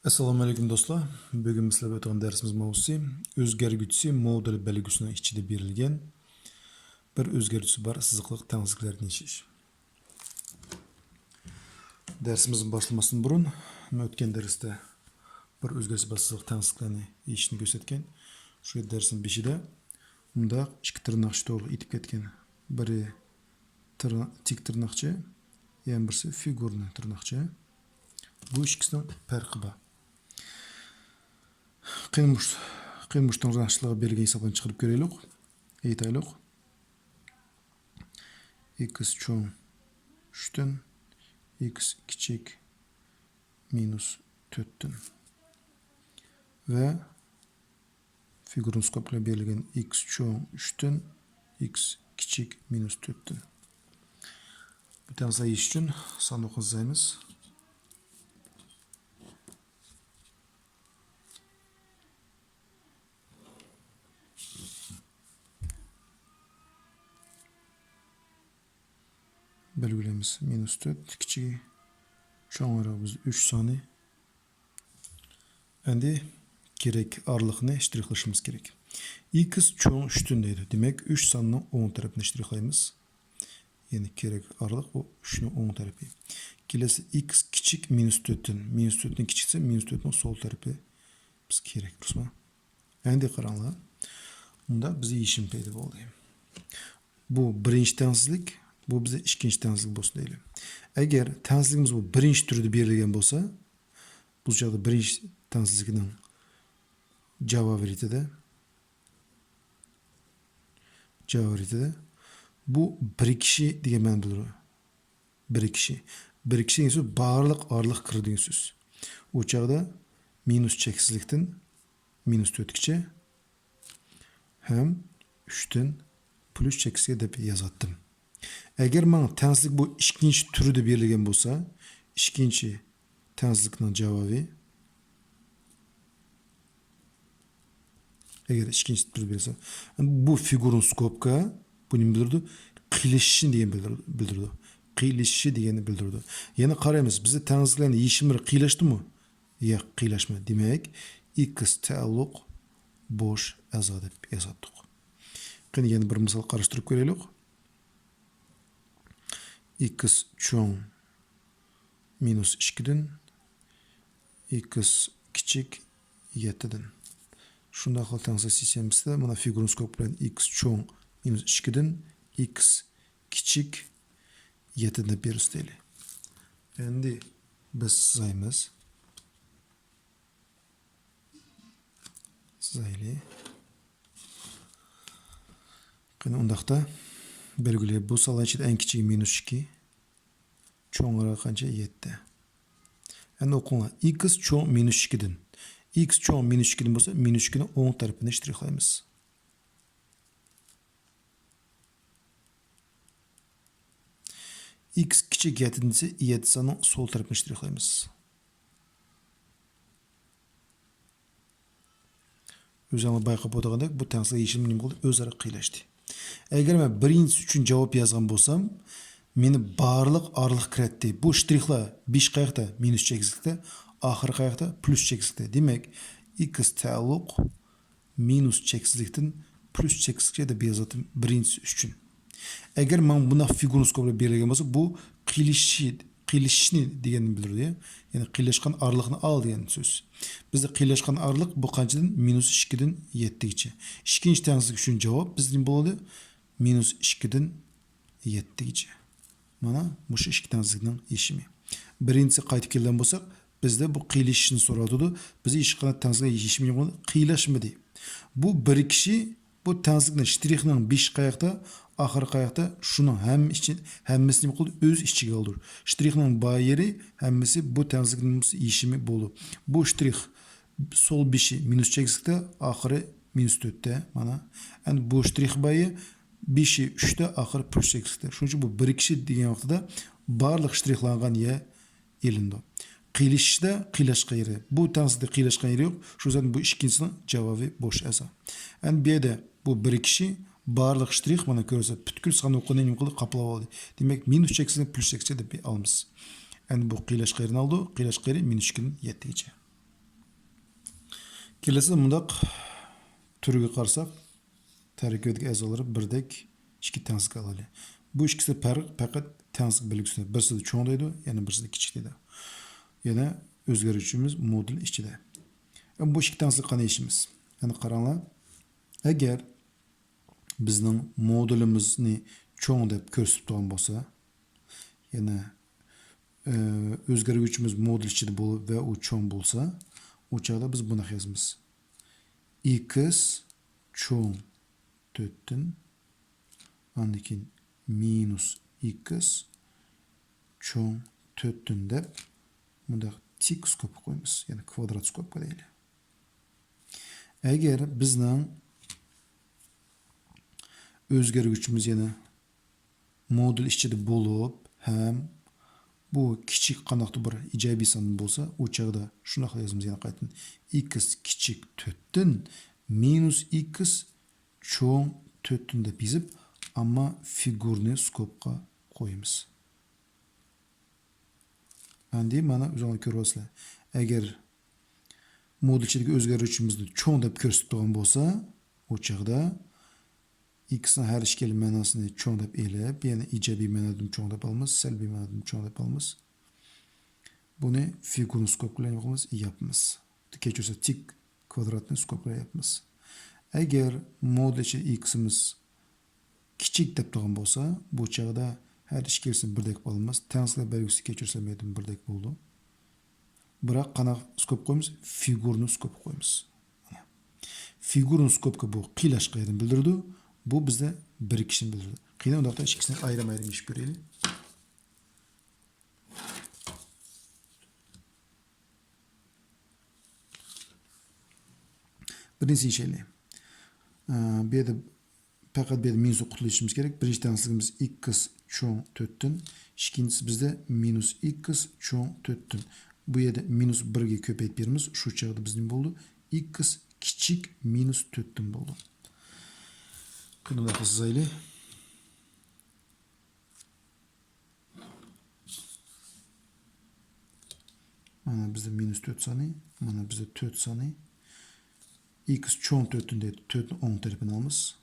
Assalomu alaykum do'stlar. Bugun sizlarga o'tgan darsimiz mavzusi o'zgarguvchi modul belgisining ichida berilgan bir o'zgaruvchi bor siziqliq tangziklarni yechish. Darsimizni boshlamasdan burun o'tgan darsda bir o'zgaruvchi bor siziqliq tangziklarni yechishni ko'rsatgan. Shu darsning beshida unda ikki tirnoqchi to'g'ri etib ketgan. Biri tik tirnoqchi, yana birisi figurni tirnoqchi. Bu ikkisining farqi bor. Qilmuşdan rahatsızlığa belirgin hesabını çıkarıp göreylik. Eytaylık. X çoğun 3'ten X küçük minus 4'ten ve figürün skopuyla belirgin X çoğun 3'ten X küçük minus 4'ten. Bir tane sayı için sandık yazayımız. Belgilemiz minus 4 küçüğü çoğun biz 3 saniye. Endi gerek aralıkını ştrixlaşımız gerek. X çoğun 3'tün deydi. Demek 3 sanının 10 tarafını ştrixlayımız. Yani gerek aralık o 3'ün 10 tarafı. Kelesi X küçük minus 4'tün. Minus 4'tün küçükse minus 4'tün sol tarafı biz gerek. Endi karanlığa. Bunda bize işim peyda oldu. Bu birinci tensizlik. Bu bize ikkinchi tensizlik bo'lsa deyli. Agar tensizligimiz bu birinchi turda berilgan bo'lsa, bu joyda birinchi tensizlikning javob ritida bu bir kishi degan ma'no bildiradi. Bir kishi degan so'z barliq orliq kirdi degan so'z. U chog'da minus cheksizlikdan minus 4gacha ham 3dan plus cheksizga deb yozatdim. Eğer bana tensizlik bu ikkinchi turida berilgan bo'lsa, ikkinchi tensizlikning javobi eğer ikkinchi turida berilsa, bu figurun skopka bu nima bildirdi? Qilishishi degan bildirdi. Qilishishi deganni bildirdi. Yana qaraymiz, bizda tensizliklarning yechimlari qiyilashdimi? Yo'q, qiyilashmadi. Demak, x taalluq bo'sh a'zo deb yozdik. Qani yana bir misol qarashtirib ko'raylik. X çoğun minus 2'den X küçük 7'den. Şunda haltansa sistemimizde bana figürün skop bilen X çoğun minus 2'den X küçük 7'den beririz deyli. Endi biz sayımız sayılı. Qani undaqda belgili bu salan için en küçüğü minus 2. Çoğunlara kanca 7. Yani okunla x çoğun minus 2'den. X çoğun minus 2'den olsa minus 2'nin 10 tarafını ştrixlayımız. X küçük 7'den ise 7 sanın sol tarafını ştrixlayımız. Özünü bayqab o'tgandek bu tensizlik yechimi nima bo'ldi? O'zaro qiyilashdi. Eğer ben birinchisi uchun javob yozgan bo'lsam, meni barliq orliq kiratdi. Bu shtrixlar 5 qayaqda minus chekizlikda, oxirgi qayaqda plus chekizlikda. Demak, x taalluq minus chekizlikdan plus chekizlikka deb yozadim birinchisi uchun. Eğer men buni figurni skopda berilgan bo'lsa, bu qiylashishni deganini bildiradi. Ya'ni qiylashgan orliqni al degan so'z. Bizde qiylashgan orliq bu qanchadan? Minus 2'den 7gacha. Ikkinchi tensizlik uchun javob bizning bo'ladi minus 2'den 7gacha. Mana bu ikki tensizlikning yechimi. Birinchisi qaytib kelgan bo'lsak, bizde bu qiylashishni so'radi. Biz hech qanday tensizlik yechimi yo'q, qiylashmadi. Bu bir kishi bu tensizlikni shtrixning 5 qayaqda oxirgi qayaqda şunun hammasini o'z ichiga oldi. Shtrixning boy yeri hammasi bu tensizlikning yechimi bo'ldi. Bu shtrix sol 5'i minus chekizlikda, oxiri minus 4'te mana. Yani bu shtrix boyi 5'i 3'te, oxiri plus chekizlikda. Shuning uchun bu bir kishi degan vaqtida barliq shtrixlangan yer elindi. Qiylashishda qiylashgan yeri. Bu tensizlikda qiylashgan yeri yo'q. Shu yüzden bu ikkinchisining javobi bo'sh a'zo. Yani bu yerda bu bir kishi barliq shtrix mana ko'rsa butkul sanoqni nima qildi? Qaplab oldi. Demak, minus chekizlik plus chekizlik deb olamiz. Yani bu qiylashgan yerini oldi. Qiylashgan yeri minus 2'den 7gacha. Kelesi mundaq türüge qarsak, tarkibiydeki a'zolari birdek ikki tengsizlik alali. Bu ikkisi farq faqat tengsizlik belgisinde. Birisi cho'ng deydi, yana birisi kichik deydi. Yana o'zgaruvchimiz modul ichida. Bu ikki tengsizlik qanday ishimiz? Yani qaranglar, agar bizning modulimizni cho'ng deb ko'rsatib turgan bo'lsa, yana o'zgaruvchimiz modul ichida bo'lib va u cho'ng bo'lsa, o chog'da biz buni yozamiz. X cho'ng 4'tün andikin minus x cho'ng 4'tün deb bunda tik skopga qo'yamiz, ya'ni kvadrat skopga deyli. Agar bizning o'zgaruvchimiz yana modul ichida bo'lib ham bu kichik qanaqdir bir ijobiy son bo'lsa, o chog'da shunday yozamiz, yana qaytadan x kichik 4'tün minus x cho'ng 4'tün deb yozib, ammo figurni skopga qo'yamiz. Endi mana o'zingizlar ko'ryapsizlar. Agar modul ichidagi o'zgaruvchimizni cho'ng deb ko'rsatib turgan bo'lsa, o chog'da x ning har ikkala ma'nosini cho'ng deb elib, ya'ni ijobiy ma'nodan cho'ng deb olamiz, salbiy ma'nodan cho'ng deb olamiz. Buni figurni skop bilan yapamiz. Kechirsa tik kvadratni skop bilan yapamiz. Agar modul ichida x'imiz kichik deb turgan bo'lsa, bu chog'da har ikkalasini birdek olamiz. Tengsizlik belgisi kechirsamaydim birdek bo'ldi. Biroq qanaqa skop qo'yamiz? Figurni skop qo'yamiz. Figurni skopga bu qiylash qayerdan bildirdi? Bu bizda birikishni bildirdi. Qiyna undaqda ikkisini ayrim-ayrim ish ko'raylik. Birinchi ishlaylik. Bu yerda faqat bu yerda minus qutulishimiz kerak. Birinchi tengsizligimiz x cho'ng 4'tün, ikkinchisi bizda minus x cho'ng 4'tün. Bu yerda minus 1 ga ko'paytirib beramiz. Shu chog'da bizning bo'ldi x kichik minus 4'tün bo'ldi. Qanday qilsaylik? Mana bizda minus 4 soni, mana bizda 4 soni. X cho'ng 4'tün deydi. 4'ün o'ng tarafini olamiz.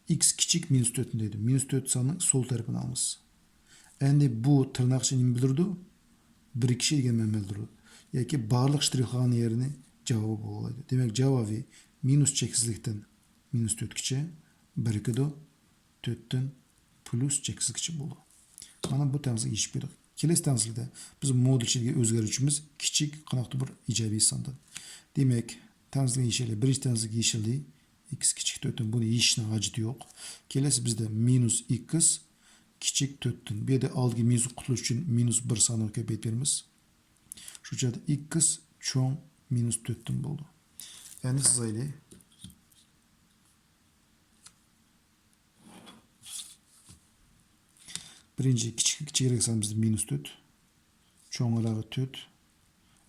X kichik minus 4'tün deydi. Minus 4 sonining sol tarafini olamiz. Endi bu tırnaq nima bildirdi? Birikishi degan ma'no bildirdi. Yoki barliq shtrixlarning yerini javob bo'ladi. Demak, javobi minus cheksizlikdan minus 4 gacha birikadi. 4'tün plus cheksizlikcha bo'ldi. Mana bu tengsizlik yechib berdik. Kelesi tengsizlikda biz modul ichidagi o'zgaruvchimiz kichik qanaqdir bir ijobiy sondan. Demak, tengsizlik yechildi. Birinchi tengsizlik yechildi. X kichik 4'tün. Buni yechishning hojati yo'q. Kelesi bizda minus x kichik 4'tün. Bu yerda oldiga minus qutulish uchun minus 1 sonini ko'paytirib beramiz. Shu joyda x cho'ng minus 4'tün bo'ldi. Endi siz ayting. Birinchi kichikroq son bizda minus 4. Cho'ngrog'i 4.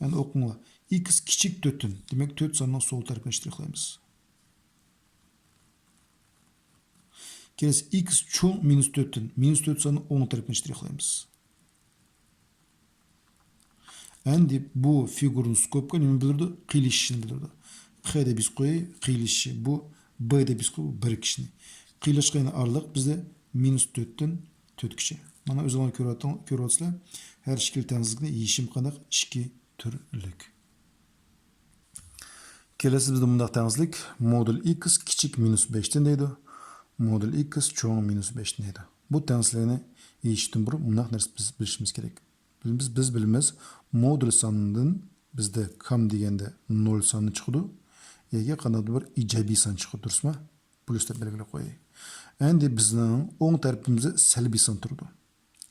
Endi o'qinglar. X kichik 4'tün. Demak 4 sonning sol tarafini shtrixlaymiz. Kelesi x cho'ng minus 4'tün. Minus 4 sonning o'ng tarafini shtrixlaymiz. Endi bu figurni skopga nima bildirdi? Qiylashishni bildirdi. Q deb biz qo'yay, qiylashi. Bu B deb biz qo'yay, birikishni. Qiylashgan araliq bizda minus 4'tün 4 gacha. Mana o'zingizlar ko'ryapsizlar. Har ikkala tengsizlikni yechim qanaq? Ikki turlik. Kelasi bizda bundaq tengsizlik modul x kichik minus 5'tün deydi. Modul x cho'ng minus 5'tün deydi. Bu tengsizlikni yechishdan burun bundaq narsa biz bilishimiz kerak. Biz bilamiz, modul sonidan bizda kam deganda 0 soni chiqdi. Yoki qanaqdir bir ijobiy son chiqdi, durustmi? Plus deb belgilab qo'yay. Endi bizning o'ng tarafimizda salbiy son turdi.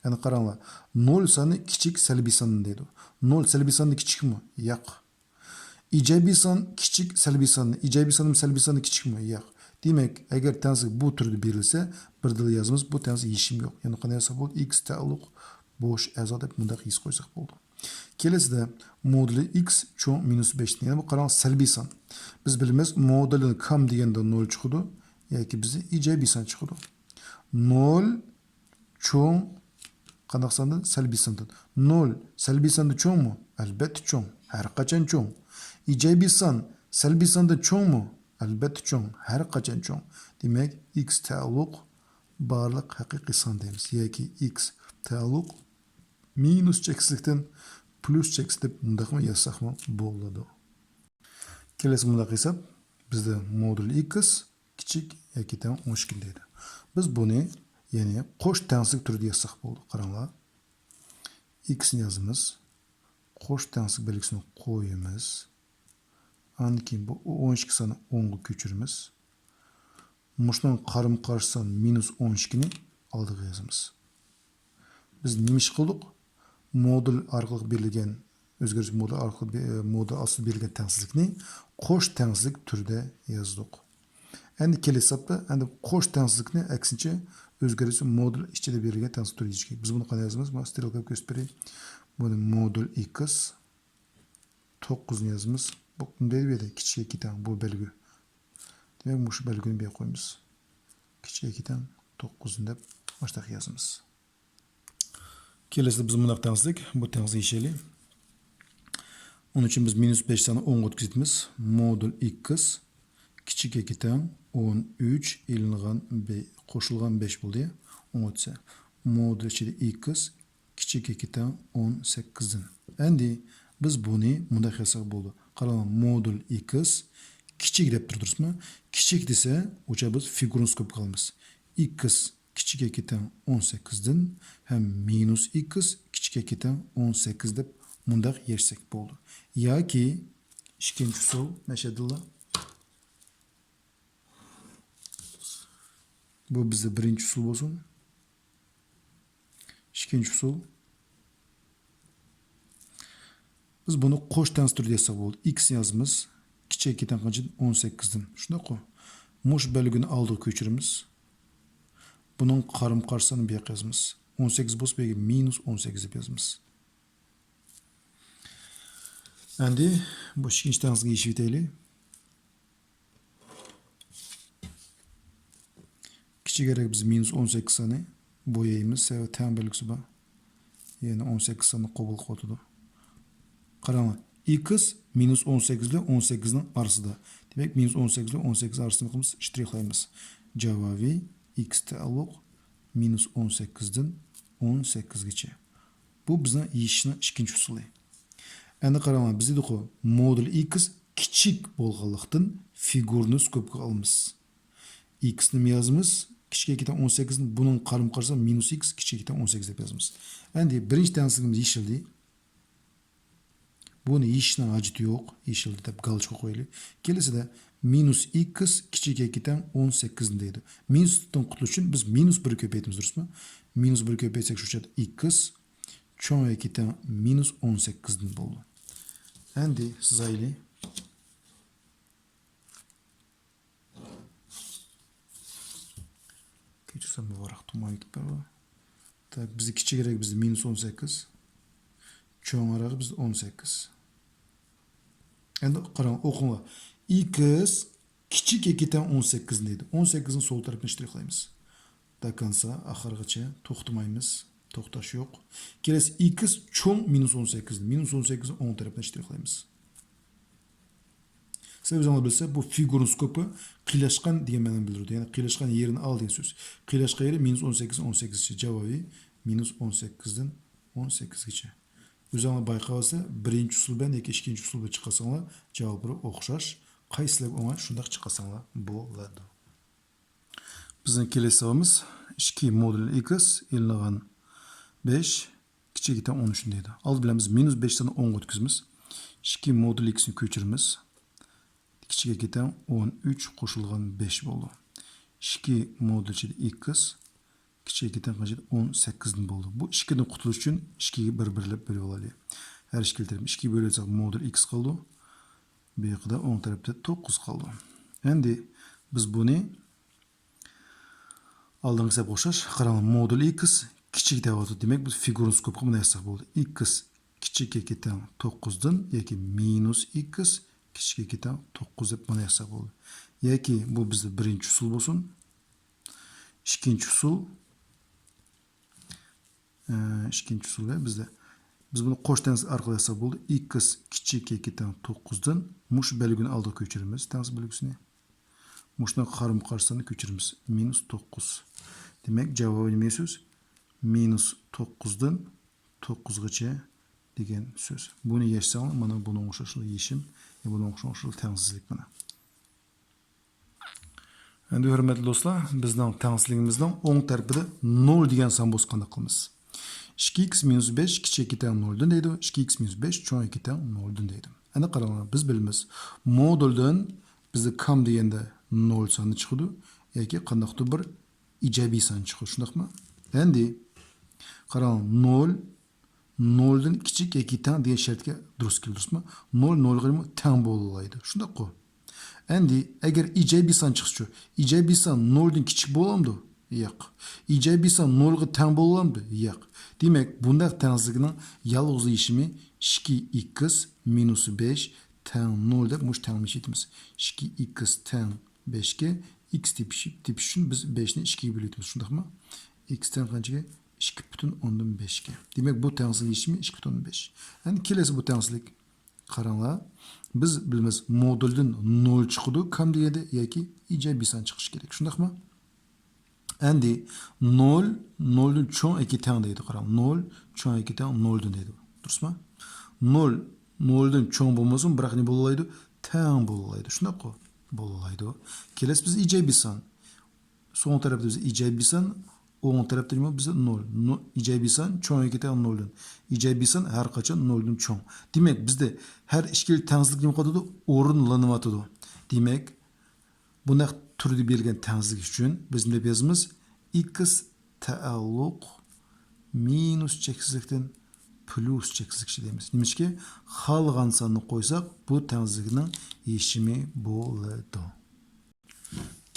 Endi qaranglar, 0 soni kichik salbiy son deydi. 0 salbiy sondan kichikmi? Yo'q. Ijobiy son kichik salbiy sondan, ijobiy son salbiy sondan kichikmi? Yo'q. Demak, agar tengsizlik bu turda berilsa, bir dil yozamiz, bu tengsizlik yechim yo'q. Ya'ni qanday bo'lsa bo'ldi? X taalluq bo'sh a'zo deb bundaq his qo'ysak bo'ldi. Kelisida moduli x cho'ng minus 5. Ya'ni bu qarang salbiy son. Biz bilamiz, modulini kam deganda 0 chiqdi, yoki bizda ijobiy son chiqdi. 0 cho'ng qanday sondan? Salbiy sondan. 0 salbiy sondan cho'ngmi? Albatta cho'ng. Har qachon cho'ng. Ijobiy son Salbiy sonda cho'ng mu? Albatta cho'ng. Har qachon cho'ng. Demak, x taalluq barliq haqiqiy son deymiz. Yoki x taalluq minus cheksizlikdan plus cheksiz deb bundaqmi yozsaqmi bo'ladi. Kelasi bundaq hisob bizda modul x kichik yoki teng 12 deydi. Biz buni ya'ni qo'sh tengsizlik turida yozsak bo'ldi. Qaranglar. X ni yozamiz. Qo'sh tengsizlik belgisini qo'yamiz. Andan keyin bu 12 soni 10 ga ko'chiramiz. Mushning qarim-qarshi son minus 12 ni oldiga yozamiz. Biz nima ish qildik? Modul orqali berilgan o'zgarish modul ostida berilgan tengsizlikni qo'sh tengsizlik turida yozdik. Endi kelasi hisobda endi qo'sh tengsizlikni aksincha o'zgarish modul ichida berilgan tengsizlik turida yozdik. Biz buni qanday yozamiz? Mana strelka ko'rsatib beray. Buni modul x 9 ni yozamiz. Bu bunday deydi, kichik 2 tang bu belgi. Demak, bu belgini bu yerga qo'yamiz. Kichik 2 tang 9 deb boshqa yozamiz. Kelasida biz bundaq tengsizlik, bu tengsizlik isheli. Onun için biz minus 5 tane 10 o'tkazamiz. Modul x kichik 2 tang 13 ilingan qo'shilgan 5 bo'ldi. 10 o'tsa. Modul ichida x kichik 2 tang 18 dan. Endi biz buni bundaq yozsak bo'ldi. Qarang, modul x kichik deb turibsizmi? Kichik desa, o'sha biz figurni ko'p qilamiz. X kichik 2 tang 18 dan ham minus x kichik 2 tang 18 deb bundaq yozsak bo'ldi. Yoki ikkinchi usul mashadillah. Bu bizda birinchi usul bo'lsin. İkinci usul. Biz bunu qo'sh tengsizlik turida yozsak bo'ldi. X yozamiz. Kichik 2 dan qancha? 18 dan. Shunday-ku. Mush belgini oldiga ko'chiramiz. Bunun qarim-qarshini bu yoqqa yozamiz. 18 bo'lsa, bu yerga minus 18 deb yozamiz. Endi bu ikkinchi tengsizlikni yechib o'taylik. Kichikroq biz minus 18 soni bo'yaymiz. Seva teng belgisi bor. Yana 18 soni qabul qiladi. Qarang, x minus 18 ile 18 ning orasida. Demak, minus 18 ile 18 arasini qilamiz, shtrixlaymiz. Javobiy x taalluq minus 18 dan 18 gacha. Bu bizning yechishning ikkinchi usuli. Endi qarang, biz dedik-ku, modul x kichik bo'lganlikdan figurni ko'pga olamiz. X ni yozamiz. Kichik 2 dan 18 ni bunun qarim-qarshi minus x kichik 2 dan 18 deb yozamiz. Endi birinchi tengsizligimiz yechildi. Buni yechishning hojati yo'q. Yechildi deb galchka qo'yaylik. Kelisida minus x kichik 2 dan 18 deydi. Minusdan qutulish uchun biz minus 1 ko'paytamiz, durustmi? Minus 1 ko'paytsak shu yerda x cho'ng 2 dan minus 18 dan bo'ldi. Endi siz ayling. Kechirsam bu varaq tumayib ketdi. Tak, bizi kichikroq biz minus 18. Cho'ngroq biz 18. Endi qarang, o'qinglar. X kichik 2 dan 18 deydi. 18 ni sol tarafini shtrixlaymiz. Do konca oxirigacha to'xtamaymiz. To'xtash yo'q. Kelasi x cho'ng minus 18. Minus 18 ni o'ng tarafini shtrixlaymiz. Sebebini bilsa, bu figurni skopi qiylashgan degan ma'noni bildiradi. Ya'ni qiylashgan yerini al degan so'z. Qiylashgan yeri minus 18 18 gacha. Javobi minus 18 dan 18 gacha. O'zingizlar bayqasa, birinchi usul bilan yoki ikkinchi usul bilan chiqasanglar, javoblari o'xshash. Qaysilar o'ngay shunday chiqasanglar bo'ladi. Bizning kelasi savolimiz 2 modul x ilingan 5 kichik 2 dan 13 deydi. Oldi bilan biz minus 5 dan 10 o'tkazamiz. 2 modul x ni ko'chiramiz. Kichik 2 dan 13 qo'shilgan 5 bo'ldi. 2 modul ichida x kichik 2 dan qancha? 18 dan bo'ldi. Bu 2 dan qutulish uchun 2 ga bir-birlab bo'lib olaylik. Har ikki keltirib 2 bo'lsak modul x qoldi. Bu yoqda o'ng tarafda 9 qoldi. Endi biz buni oldingi hisobga o'xshash, qarang, modul x kichik deyapti. Demak, biz figurni ko'p qilib yozsak bo'ldi. X kichik 2 dan 9 dan yoki minus x kichik 2 dan 9 deb mana yozsak bo'ldi. Yoki bu bizda birinchi usul bo'lsin. İkinci usul bizde Biz bunu qo'sh tengsiz orqali yapsak bo'ldi. X kichik 2 teng 9'dan mush belgini aldık ko'chiramiz. Tengsiz belgisini. Mushdan qarim qarsini ko'chiramiz. -9. Demek cevabı nima so'z? -9'dan 9'gacha degan so'z. Buni yechsang, mana buni o'xshashli yeshim, buni o'xshashli tengsizlik mana. Endi hurmatli do'stlar, bizning tengsizligimizning o'ng tarafida 0 degan son bo'lsa qanday qilamiz? 2x - 5 kichik 2 teng 0 dan deydi. 2x - 5 cho'ng 2 teng 0 dan deydi. Endi qaranglar, biz bilamiz. Moduldan bizda kam deganda 0 soni chiqadi yoki qandaqdir bir ijobiy son chiqadi, shundaqmi? Endi qarang, 0 0 dan kichik yoki teng degan shartga durust keldirsizmi? 0 0 ga teng bo'laydi. Shundaq-ku. Endi agar ijobiy son chiqsa, ijobiy son 0 dan kichik bo'lamdi? Yo'q. Ijobiy son 0 ga teng bo'lamdi? Yo'q. Demak, bundaq tengizlikning yolg'iz yechimi 2x - 5 teng 0 deb mush tengmish etamiz. 2x teng 5 ga x tepish uchun biz 5 ni 2 ga bo'lamiz, shundaqmi? X teng qanchaga? 2,5 ga. Demak, bu tengizlik yechimi 2,5. Endi kelasi bu tengizlik. Qaranglar, biz bilamiz moduldan 0 chiqadi, kam deganda yoki ijobiy son chiqishi kerak, shundaqmi? Endi 0 0 dan cho'ng 2 teng deydi, qarang. 0 cho'ng 2 teng 0 dan deydi. Durustmi? 0 0 dan cho'ng bo'lmasin, biroq ne bo'laydi? Teng bo'laydi. Shundaq-ku? Bo'laydi. Kelasi biz ijobiy son. So'ng tarafda biz ijobiy son, o'ng tarafda nima? Biz 0. Ijobiy son cho'ng 2 teng 0 dan. Ijobiy son har qachon 0 dan cho'ng. Demak, bizda har ikkili tengizlik nima qiladi? O'rinlanyapti. Demak, bundaq turda berilgan tengizlik uchun biz nima deymiz? X taalluq minus cheksizlikdan plus cheksizlikcha deymiz. Nimishki, xalgan sonni qo'ysak, bu tengizlikning yechimi bo'ladi.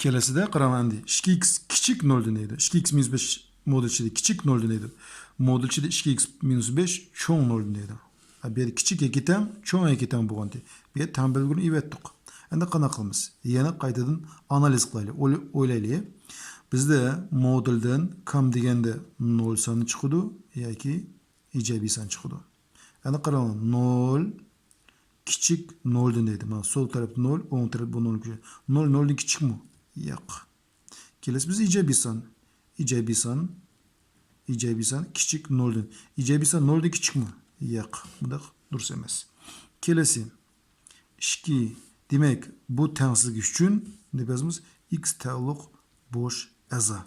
Kelasida qarang, endi 2x kichik 0 dan deydi. 2x - 5 modulchida kichik 0 dan deydi. Modulchida 2x - 5 cho'ng 0 dan deydi. Bu yerda kichik 2 teng, cho'ng 2 teng bo'lganda, bu yerda teng belgini ivetdik. Endi qanaqa qilamiz? Yana qaytadan analiz qilaylik, o'ylaylik. Bizda moduldan kam deganda 0 soni chiqadi yoki ijobiy son chiqadi. Endi qarang, 0 kichik 0 dan deydi. Mana sol tarafda 0, o'ng tarafda bu 0. 0 0 dan kichikmi? Yo'q. Kelasi biz ijobiy son. Ijobiy son kichik 0 dan. Ijobiy son 0 dan kichikmi? Yo'q. Bundaq durust emas. Kelasi 2. Demak, bu tengsizlik uchun ne deymiz? X taalluq bo'sh a'zo.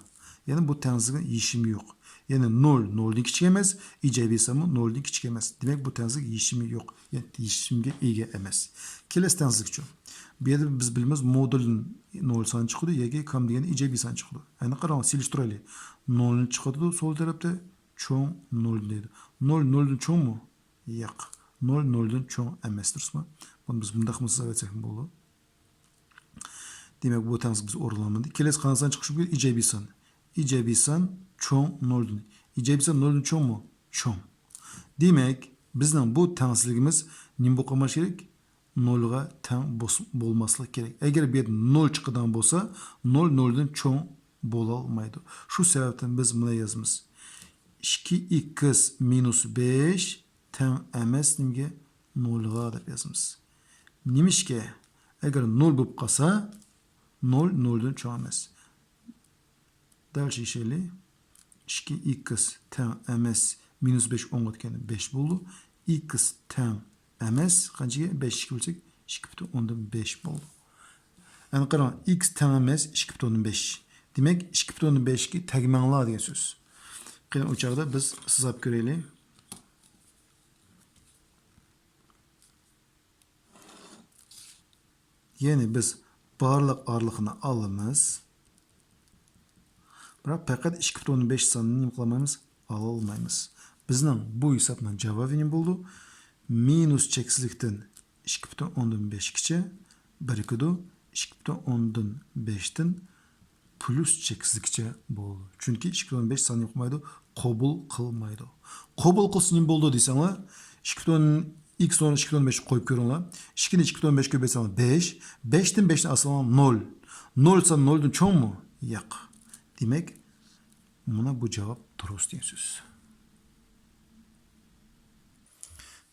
Ya'ni bu tengizlikning yechimi yo'q. Ya'ni 0 0 dan kichik emas, ijobiy son 0 dan kichik emas. Demak, bu tengizlik yechimi yo'q. Ya'ni yechimga ega emas. Kelasi tengizlik uchun. Bu yerda biz bilamiz moduldan 0 son chiqadi yoki kam deganda ijobiy son chiqadi. Endi qarang, selishtiraylik. 0 chiqadi sol tarafda cho'ng 0 deydi. 0 0 dan cho'ngmi? Yo'q. 0 0 dan cho'ng emas, durustmi? Bunu biz bundaq misol aytsak bo'ladi. Demak, bu tengizlik biz o'rinlanmadi. Kelasi qanday chiqishi bu ijobiy son. Ijobiy son cho'ng 0 dan. Ijobiy son 0 dan cho'ngmi? Cho'ng. Demak, bizning bu tengizligimiz nima bo'lmashi kerak? 0 ga teng bo'lmasligi kerak. Agar bu yerda 0 chiqadigan bo'lsa, 0 0 dan cho'ng bo'la olmaydi. Shu sababdan biz buni yozamiz. 2x - 5 teng emas nimga? 0 ga deb yozamiz. Nimishki, agar 0 bo'lib qolsa, 0 0 dan cho'ng emas. Dalshi ishlaylik. 2x teng emas -5 10 o'tganda 5 bo'ldi. X teng emas qanchaga? 5 2 bo'lsak 2,5 bo'ldi. Endi qarang, x teng emas 2,5. Demak, 2,5 ga tagmanglar degan so'z. Qani u chaqda biz hisob ko'raylik. Ya'ni biz barliq orliqni olamiz. Biroq faqat 2,5 sonini nima qilmaymiz? Ola olmaymiz. Bizning bu hisobning javobi nima bo'ldi? Minus cheksizlikdan 2,5 gacha birikadi. 2,5 dan plus cheksizlikcha bo'ldi. Chunki 2,5 sonni yo'qmaydi, qabul qilmaydi. Qabul qilsa nima bo'ldi desanglar, 2 x o'rniga 2,5 qo'yib ko'ringlar. 2 ni 2,5 ko'paytsanglar 5, 5 dan 5 ni olsanglar 0. 0 son 0 dan cho'ngmi? Yo'q. Demak, mana bu javob durust degan so'z.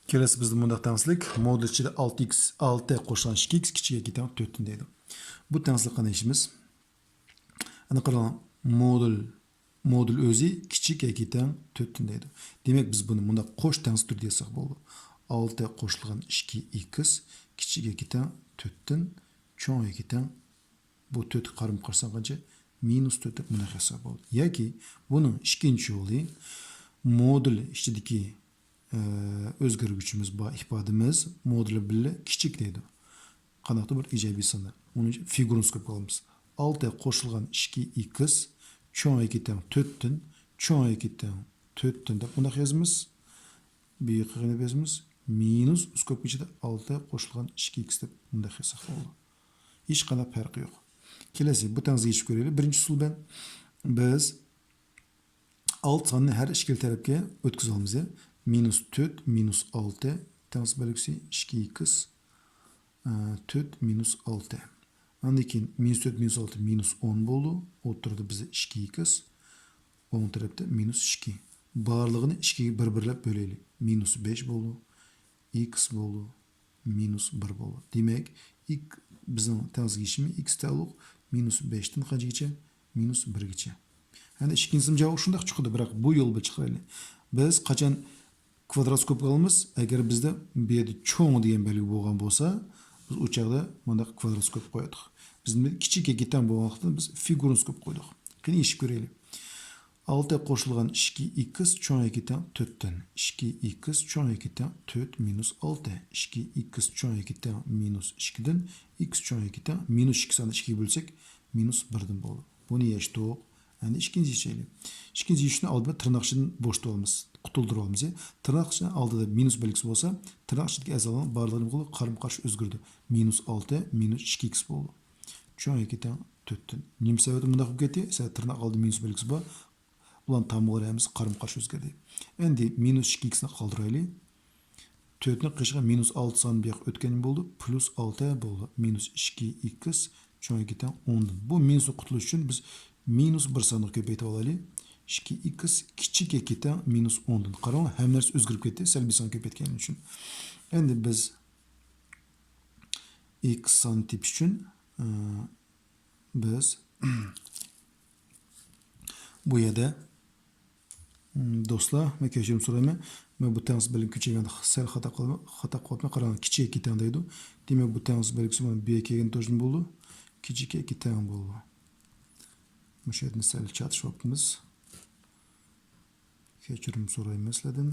Kelesi bizde mundaq tengsizlik. Modul içinde 6x 6 qo'shilgan 2x kichik 2 teng 4 deydi. Bu tengsizlik qanday ishimiz? Ana qarang, modul o'zi kichik 2 teng 4 deydi. Demek biz buni bunda qo'sh tengsiz turda desak bo'ldi. 6 qo'shilgan 2x kichik 2 teng 4 cho'ng 2 teng bu 4 qarım qarsan qancha? Minus 4 deb buni hisob bo'ldi. Yoki buning ikkinchi yo'li modul ichidagi o'zgarguvchimiz bor ifodamiz moduli bilan kichik deydi. Qanaqdir bir ijobiy sonda. Uni figurni ko'p olamiz. 6 qo'shilgan 2x cho'ng 2 teng 4 cho'ng 2 teng 4 deb buni yozamiz. Bu yerga yozamiz. Minus skop ichida 6 qo'shilgan 2x deb buni hisob bo'ldi. Hech qanday farqi yo'q. Kelasi bu tengizga yechib ko'raylik. Birinchi usuldan biz 6 sonini har ikkala tarafga o'tkazamiz. Minus 4 minus 6 tengiz belgisi 2x 4 minus 6. Ondan keyin minus 4 minus 6 minus 10 bo'ldi. O'tirdi bizga 2x 10 tarafda minus 2. Barlig'ini 2 ga bir-birlab bölaylik. Minus 5 bo'ldi. X bo'ldi. Minus 1 bo'ldi. Demak, bizning tengizga yechimi x taalluq minus 5 dan qanchagacha? Minus 1 gacha. Endi ikkinchisi javob shunday chiqdi, biroq bu yo'l bilan chiqaylik. Biz qachon kvadroskop qilamiz? Agar bizda bu yerda cho'ng degan belgi bo'lgan bo'lsa, biz u chaqda mana kvadroskop qo'ydik. Bizning kichik ekitan bo'lganlikdan biz figurnoskop qo'ydik. Qani yechib ko'raylik. 6 qo'shilgan 2x cho'ng ekitan 4 dan 2x cho'ng ekitan 4 minus 6 2x cho'ng ekitan minus 2 dan x cho'ng ekitan minus 2 soni 2 ga bo'lsak minus 1 dan bo'ldi. Buni yechdik. Endi ikkinchi yechaylik. İkinci yechishni oldin tirnoqchidan bo'shatib olamiz, qutuldirib olamiz. Tirnoqchining oldida minus belgisi bo'lsa, tirnoqchidagi a'zolarning barlig'ini bo'lib qarama-qarshi o'zgardi. Minus 6 minus 2x bo'ldi. Cho'ng 2 teng 4 dan. Nima sababdan bunday bo'lib ketdi? Esa tirnoq oldida minus belgisi bor. Ularni tamg'alaymiz, qarama-qarshi o'zgardi. Endi minus 2x ni qoldiraylik. 4 ni qishiga minus 6 son bu yoqqa o'tgan bo'ldi. Plus 6 bo'ldi. Minus 2x cho'ng 2 teng 10 dan. Bu minusni qutulish uchun biz minus 1 sonini ko'paytirib olaylik. 2x kichik 2 teng minus 10 dan. Qarang, hamma narsa o'zgarib ketdi, salbiy son ko'paytgani uchun. Endi biz x son tepish uchun biz bu yerda do'stlar, men kechirim so'rayman. Men bu tengiz bilan kuchayganda sal xato qilib qarang, kichik 2 teng deydi. Demak, bu tengiz belgisi mana bu yerga kelgan to'g'ri bo'ldi. Kichik 2 teng bo'ldi. O'sha yerni sal chatishyapmiz. Kechirim so'rayman sizlardan.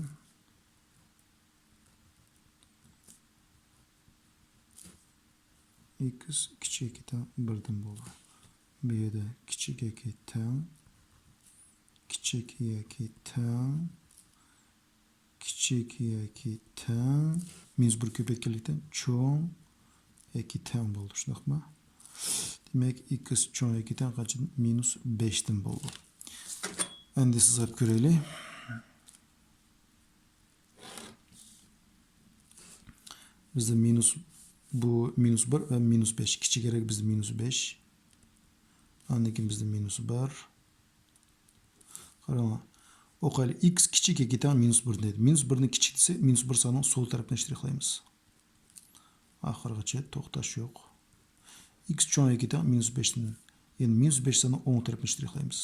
X kichik 2 teng 1 dan bo'ldi. Bu yerda kichik 2 teng kichik 2 teng kichik 2 teng minus 1 ko'paytganlikdan cho'ng 2 teng bo'ldi, shundaqmi? Demak, x cho'ng 2 teng qancha? Minus 5 dan bo'ldi. Endi hisob ko'raylik. Bizda minus bu minus 1 va minus 5 kichik kerak, bizda minus 5. Ondan keyin bizda minus 1. Qarang. O'qaylik, x kichik 2 teng minus 1 deydi. Minus 1 ni kichik desa, minus 1 sonining sol tarafini shtrixlaymiz. Oxirigacha to'xtash yo'q. X cho'ng 2 teng minus 5 dan. Endi minus 5 sonining o'ng tarafini shtrixlaymiz.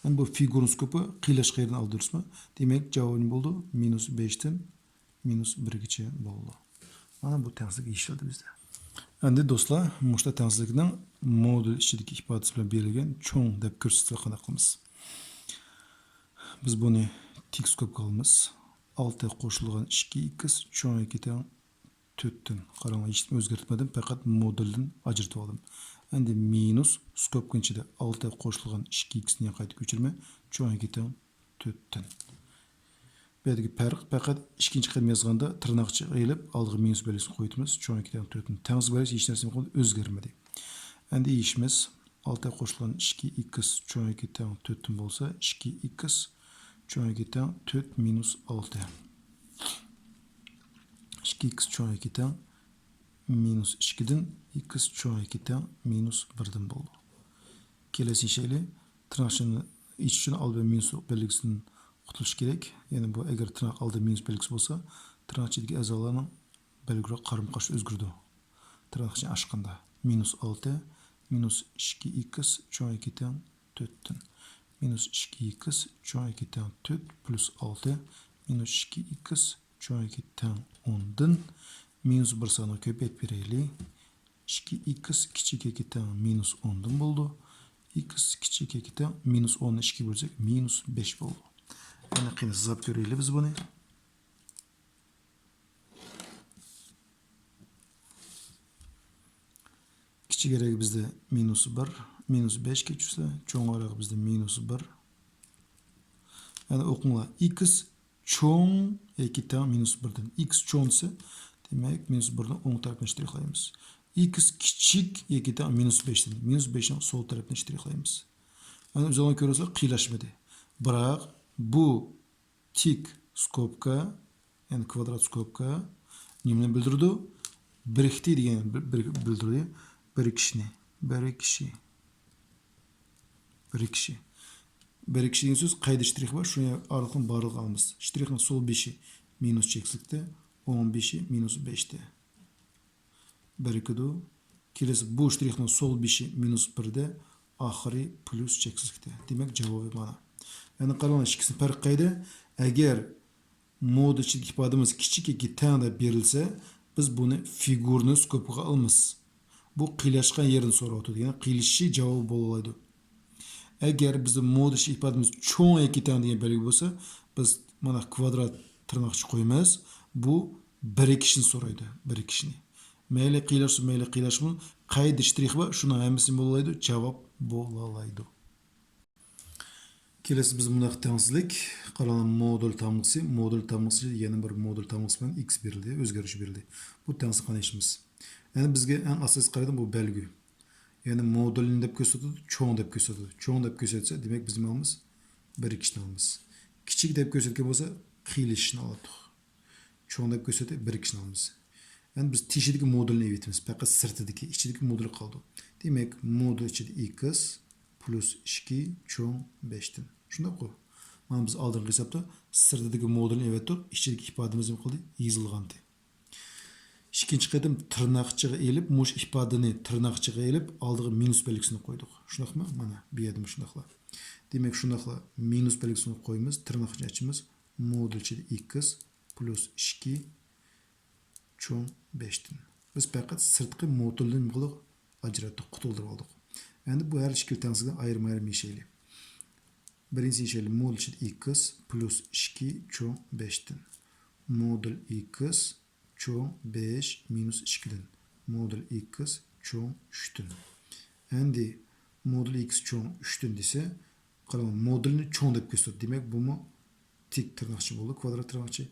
Endi bu figurnoskopi qiylash qayerdan oldirsizmi? Demak, javobim bo'ldi minus 5 dan minus 1 gacha bo'ldi. Mana bu tengizlik yechildi bizda. Endi do'stlar, mushta tengizlikning modul ichidagi ifodasi bilan berilgan cho'ng deb ko'rsatsa qanday qilamiz? Biz buni tik ko'p qilamiz. 6 qo'shilgan 2x cho'ng 2 teng 4 dan. Qarang, hech nima o'zgartmadim, faqat moduldan ajratib oldim. Endi minus skopning ichida 6 qo'shilgan 2x ni qayta ko'chirma cho'ng 2 teng 4 dan. Bu yerdagi farq faqat ikkinchi qism yozganda tirnoqcha qilib oldiga minus belgisini qo'yibmiz. Cho'ng 2 teng 4 dan. Tengiz belgisi hech narsa o'zgarmadi. Endi ishimiz 6 qo'shilgan 2x cho'ng 2 teng 4 dan bo'lsa, 2x cho'ng 2 teng 4 minus 6. 2x cho'ng 2 teng minus 2 dan x cho'ng 2 teng minus 1 dan bo'ldi. Kelasi ishlaylik. Tirnoqchani ichish uchun oldin minus belgisini qutulish kerak. Ya'ni bu agar tirnoq oldida minus belgisi bo'lsa, tirnoq ichidagi a'zolarning belgilar qarama-qarshi o'zgardi. Tirnoq ichini ochganda -6 -2x cho'ng 2 teng 4 dan. -2x cho'ng 2 teng 4 plus 6 -2x cho'ng 2 teng 10 dan -1 soni ko'paytirib beraylik. 2x kichik 2 teng -10 dan bo'ldi. X kichik 2 teng -10 ni 2 bo'lsak -5 bo'ldi. Yana qiyin hesab ko'raylik biz buni. Kichikroq bizda -1, -5 kechsa, cho'ngroq bizda -1. Yani o'qinglar, x cho'ng 2 teng -1 dan. X cho'ng desa, demak -1 dan o'ng tarafini shtrixlaymiz. X kichik 2 teng -5 dan. -5 dan sol tarafini shtrixlaymiz. Yani o'zingizlar ko'rasizlar, qiylashmadi. Biroq bu tik skobka, yani kvadrat skobka nimani bildirdi? Birikdi degan bildirdi. Birikişi degan so'z qayda shtrix bor? Shuni orqali barliq olamiz. Shtrixning sol beshi minus chekslikda, o'ng beshi -5 da. Birikidi. Kelasi bu shtrixning sol beshi -1 da, oxiri plus chekslikda. Demak, javobi mana. Yani qaranglar, ikkisini farqi qayda? Agar mod ichidagi ifodamiz kichik 2 teng deb berilsa, biz buni figurni skobga olamiz. Bu qiylashgan yerini so'rayapti. Yani qiyilishi javob bo'laydi. Agar bizning mod ichi ifodamiz cho'ng 2 teng degan belgi bo'lsa, biz mana kvadrat tirnoqcha qo'yamiz. Bu birikishni so'raydi, birikishni. Mayli qiylashsin, mayli qiylashsin, qayda shtrix bor, shuni hammasini bo'laydi, javob bo'laydi. Kelasi biz bunday tengsizlik, qaranglar, modul tamg'isi yana bir modul tamg'isi bilan x berildi, o'zgarish berildi. Bu tengsizlik qanday ishimiz? Yani bizga eng asosiy qaraydigan bu belgi. Yani modulini deb ko'rsatadi, cho'ng deb ko'rsatadi. Cho'ng deb ko'rsatsa, demak biz nima olamiz? Birikishni olamiz. Kichik deb ko'rsatgan bo'lsa, qiylashni oladi. Cho'ng deb ko'rsatsa, birikishni olamiz. Yani biz teshidagi modulni evitimiz, faqat sirtidagi, ichidagi modul qoldi. Demak, modul ichida x plus 2 cho'ng 5 dan. Shunday-ku. Mana biz oldingi hisobda sirtidagi modulni evatib, ichidagi ifodamiz nima qildi? Yozilgandi. İkinci qadim tırnaqçıga elib, mush ifodani tırnaqçıga elib, oldiga minus belgisini qo'ydik. Shunaqmi? Mana bu yerda shunaqlar. Demak, shunaqlar minus belgisini qo'yamiz, tırnaqcha ochimiz, modul ichida x plus 2 cho'ng 5 dan. Biz faqat sirtqi modulni nima qildik? Ajratib, qutuldirib oldik. Endi bu har ikki tengsizlikni ayirma-ayirma yashaylik. Birinchi yashaylik, modul ichida x plus 2 cho'ng 5 dan. Modul x cho'ng 5 minus 2 dan. Modul x cho'ng 3 dan. Endi modul x cho'ng 3 dan desa, qarang, modulni cho'ng deb ko'rsatdi. Demak, bu mu tik tirnoqcha bo'ldi, kvadrat tirnoqcha.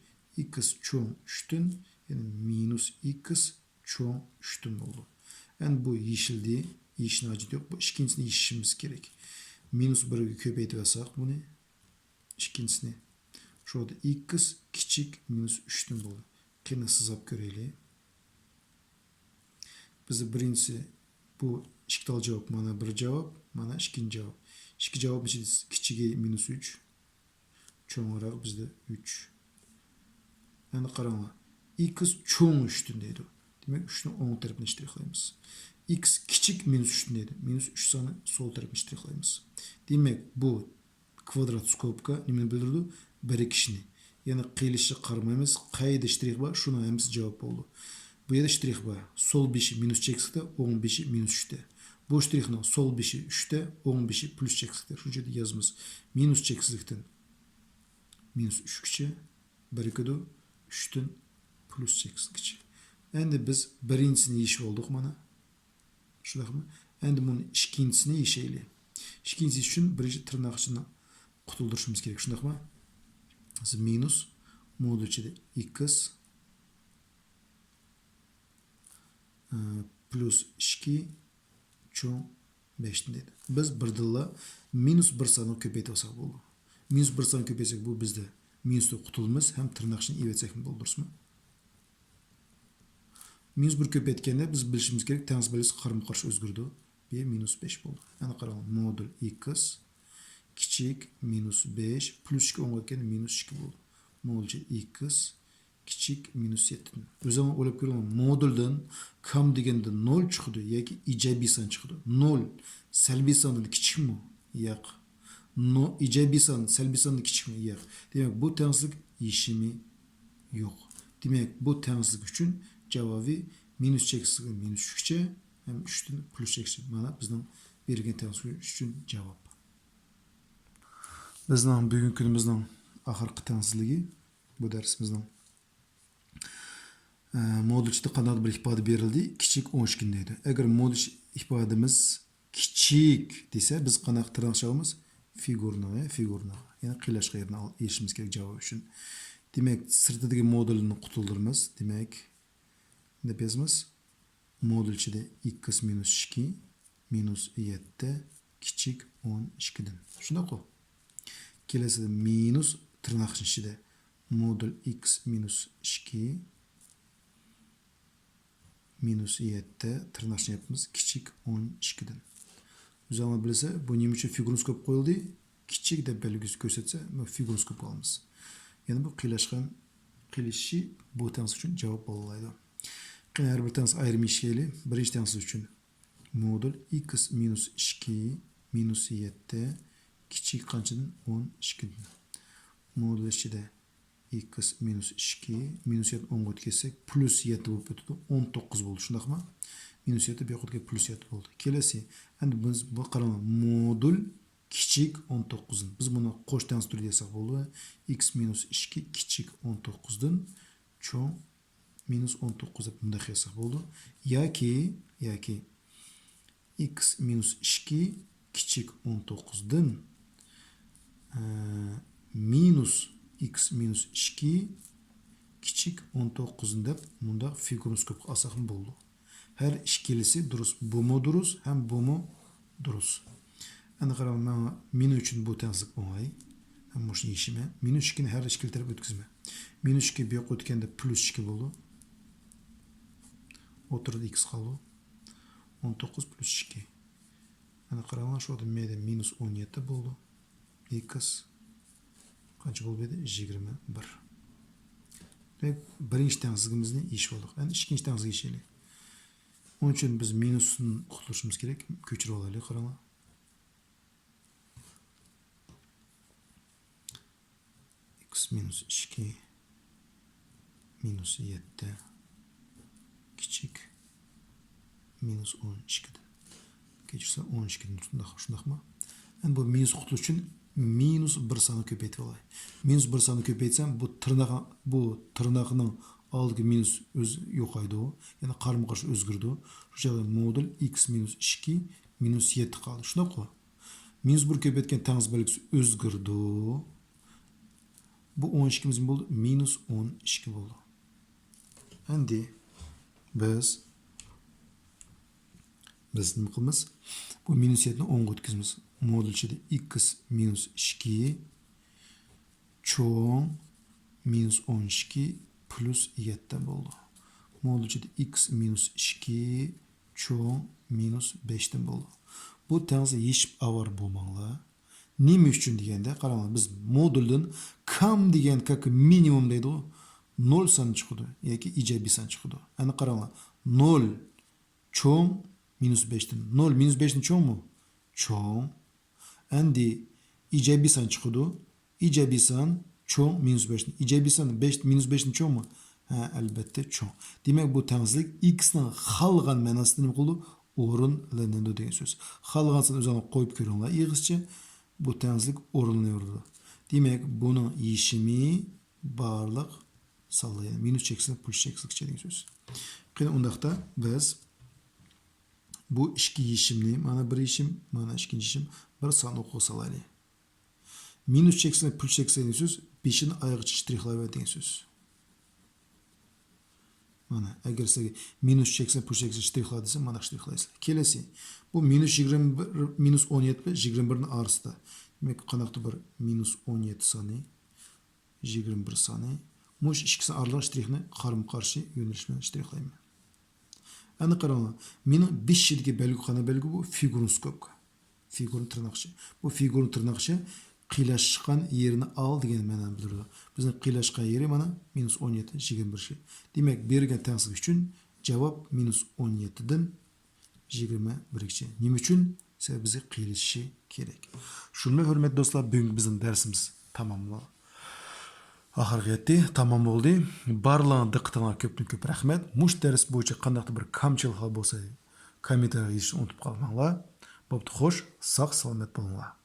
X cho'ng 3 dan, ya'ni minus x cho'ng 3 dan bo'ldi. Endi bu yeshildi, yeshishni hojati yo'q. Bu ikkinchisini yeshishimiz kerak. Minus 1 ga ko'paytirib olsak buni, ikkinchisini. Şurada x kichik minus 3 dan bo'ldi. Qani hesab ko'raylik. Bizda birinchisi bu ikkita javob, mana bir javob, mana ikkinchi javob. Ikki javob ichida kichigi minus 3, cho'ngroq bizda 3. Endi qaranglar. X cho'ng 3 dan deydi. Demak, 3 ni o'ng tarafini shtrixlaymiz. X kichik minus 3 dan deydi. Minus 3 soni sol tarafini shtrixlaymiz. Demak, bu kvadrat skobka nimani bildirdi? Birikishni. Yani qiylishni qaramaymiz, qayda shtrix bor, shuni hammasi javob bo'ldi. Bu yerda shtrix bor. Sol beshi minus cheksikda, o'ng beshi minus 3 da. Bu shtrixning sol beshi 3 da, o'ng beshi plus cheksikda. Shu yerda yozamiz. Minus cheksikdan minus 3 gacha birikadi, 3 dan plus cheksikgacha. Endi biz birinchisini yeshib oldik mana. Shundaymi? Endi buni ikkinchisini yeshaylik. Ikkinchisi uchun birinchi tirnoqchani qutuldirishimiz kerak, shundaymi? Minus modul ichida x plus 2 cho'ng 5 deydi. Biz birdilla minus 1 soni ko'paytirib olsak bo'ldi. Minus 1 soni ko'paysak, bu bizda minusdan qutulamiz, ham tirnoqchani evatsak bo'ldirsizmi? Minus 1 ko'paytganda biz bilishimiz kerak, tengsiz belgisi qarama-qarshi o'zgardi. Bu minus 5 bo'ldi. Ana qarang, modul x kichik minus 5 plus 2 10 ekan minus 2 bo'ldi. Modulcha x kichik minus 7. O'zim o'ylab ko'raman. Moduldan kam deganda 0 chiqdi yoki ijobiy son chiqdi. 0 salbiy sondan kichikmi? Yo'q. No, ijobiy son salbiy sondan kichikmi? Yo'q. Demak, bu tengsizlik yechimi yo'q. Demak, bu tengsizlik uchun javobi minus cheksiz minus 3 ham 3 dan plus cheksiz. Mana bizning bergan tengsizlik uchun javob. Bizning bugungi kunimizning oxirgi tengsizligi bu darsimizning modulchida qanday bir ifoda berildi? Kichik 12 deydi. Agar modulch ifodamiz kichik desa biz qanaqa tirnaqchamiz? Figurni. Ya'ni qiylashga yerni erishimiz kerak javob uchun. Demak, sirtidagi modulni qutuldirmiz. Demak, deb yozamiz. Modulchida x minus 2 minus 7 kichik 12 dan. Shunday-ku. Kelasida minus tirnaqning ichida modul x minus 2 minus 7 tirnaqni yapmiz kichik 12 dan. O'zinglar bilsa, bu nima uchun figurni ko'p qo'yildi? Kichik deb belgisi ko'rsatsa, bu figurni ko'p olamiz. Ya'ni bu qiylashgan qilishi bu tensiz uchun javob bo'laydi. Har bir tensiz ayrim ishlayli. Birinchi tensiz uchun modul x minus 2 minus 7 kichik qanchadan? 12 dan. Modul ichida x minus 2 minus 7 10 ga o'tkazsak plus 7 bo'lib ketadi. 19 bo'ldi, shundaqmi? Minus 7 bu yoqqa plus 7 bo'ldi. Kelasi, endi biz bu qarang, modul kichik 19 dan. Biz buni qo'sh tens turida desak bo'ldi. X minus 2 kichik 19 dan cho'ng minus 19 deb bunda qilsak bo'ldi. Yoki x minus 2 kichik 19 dan minus x minus 2 kichik 19 deb bunda figurni alsak bo'ldi. Her ikkalisi durust. Bu mu durust hem bu mu durust. Endi qarang, mana men uchun bu tengsizlik o'ng'ay. Ham bu ishimi. Minus 2 ni har ikkala taraf o'tkazma. Minus 2 bu yoqqa o'tganda plus 2 bo'ldi. O'tirdi x qoldi. 19 plus 2. Endi qarang, shu yerda meda minus 17 bo'ldi. X qancha bo'ldi? 21. Demak, birinchi tengsizligimizni yechib oldik. Endi ikkinchi tengizga yechaylik. Onun için biz minus'un qutulishimiz kerak. Ko'chirib olaylik, qaranglar. X minus 2 minus 7 kichik minus 12 dan. Kechirsa 12 dan shundaqmi? Endi bu minus qutulish uchun minus 1 sonni ko'paytirib olay. Minus 1 sonni ko'paytsam bu tirnaqning oldiga minus o'z yo'qaydi. Ya'ni qarama-qarshi o'zgardi. Shu joyda modul x minus 2 minus 7 qoldi. Shunaqmi? Minus 1 ko'paytgan tengiz belgisi o'zgardi. Bu 12 miz bo'ldi? Minus 12 bo'ldi. Endi biz nima qilamiz? Bu minus 7 ni 10 ga o'tkazamiz. Modulchida x minus 2 cho'ng minus 12 plus 7 bo'ldi. Modulchida x minus 2 cho'ng minus 5 bo'ldi. Bu tengizni yechib avar bo'lmanglar. Nima uchun deganda, qaranglar, biz moduldan kam degan как minimum deydi, 0 son chiqdi yoki ijobiy son chiqdi. Ana qaranglar, 0 cho'ng minus 5 dan. 0 minus 5 dan cho'ngmi? Cho'ng. Endi ijobiy son chiqdi. Ijobiy son cho'ng minus 5 dan. Ijobiy son 5 minus 5 dan cho'ngmi? Ha, albatta cho'ng. Demak, bu tengizlik x ning qolgan ma'nosida nima qildi? O'rinlanadi degan so'z. Qolganini o'zingizlar qo'yib ko'ringlar. Yig'izcha bu tengizlik o'rinlanaverdi. Demak, buning yechimi barliq sonlar, ya'ni minus cheksiz plus cheksizcha degan so'z. Qani undaqda biz bu ikki yechimni, mana bir yechim, mana ikkinchi yechim bir son o'qib solaylik. Minus cheksiz plus cheksiz degan so'z 5 ni oyog'icha shtrixlayver degan so'z. Mana agar sizga minus cheksiz plus cheksiz shtrixla desa, mana shtrixlaysiz. Kelasi. Bu minus 21 minus 17 21 ning orasida. Demak, qanaqdir bir minus 17 soni 21 soni. Mush ikkisi oraliq shtrixni qarama-qarshi yo'nalish bilan shtrixlayman. Endi qaranglar. Mening 5 yilga belgi qana belgi bu figurni skopka. Figurun tırnakçı. Bu figurun tırnakçı qiylaşқан yerini al деген мәнін білдірді. Біздің qiylaşқан yeri mana minus 17, 21. Demek bergen tengsizlik üçün cevap minus 17'den 21. Nima üçün? Sebep bize qiylaşışı gerek. Şunu hürmetli dostlar, bugün bizim dersimiz tamamlandı. Ahırga yetdi, tamam bo'ldi. Barlarga diqqatingizga ko'pdan ko'p rahmat. Mush dars bo'yicha qandaydir bir kamchilik bo'lsa, kommentariy yozishni unutib qolmanglar. Bo'pti, xo'sh, sog' salomat bo'linglar.